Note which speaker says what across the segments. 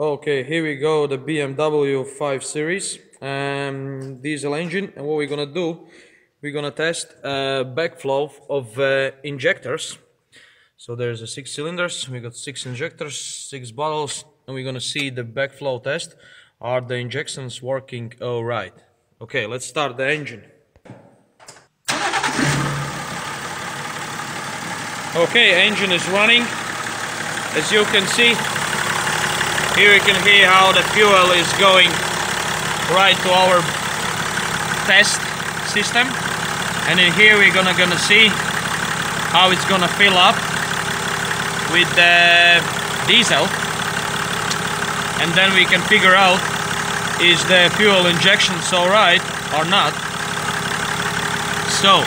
Speaker 1: Okay, here we go, the BMW 5 Series diesel engine, and what we're gonna do, we're gonna test backflow of injectors. So there's 6 cylinders, we got 6 injectors, 6 bottles, and we're gonna see the backflow test. Are the injections working all right? Okay, let's start the engine. Okay, engine is running. As you can see, here you can hear how the fuel is going right to our test system, and in here we're gonna see how it's gonna fill up with the diesel, and then we can figure out is the fuel injections alright or not. So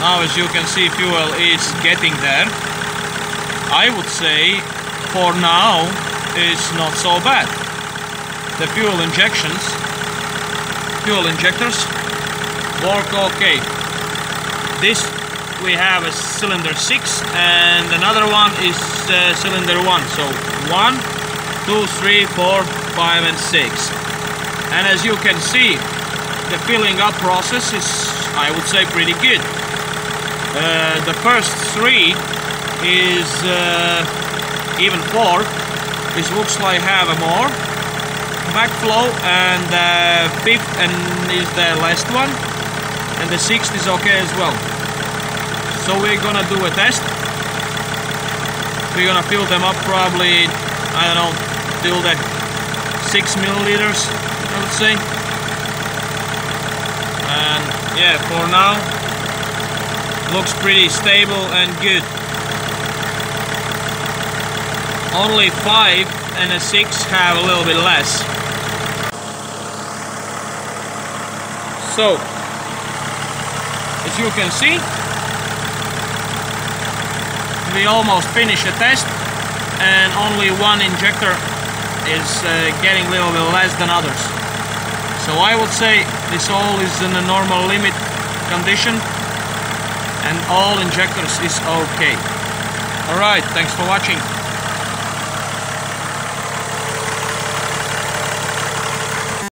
Speaker 1: now, as you can see, fuel is getting there. I would say for now is not so bad. The fuel injectors work okay. This we have a cylinder 6 and another one is cylinder 1. So 1, 2, 3, 4, 5 and 6. And as you can see, the filling up process is, I would say, pretty good. The first 3 is even 4. This looks like have a more backflow, and the 5th and is the last one, and the 6th is okay as well. So we're gonna do a test. We're gonna fill them up probably, I don't know, till the 6 milliliters, I would say. And yeah, for now looks pretty stable and good. Only 5 and a 6 have a little bit less. So, as you can see, we almost finished the test, and only one injector is getting a little bit less than others. So I would say this all is in a normal limit condition, and all injectors is okay. Alright, thanks for watching.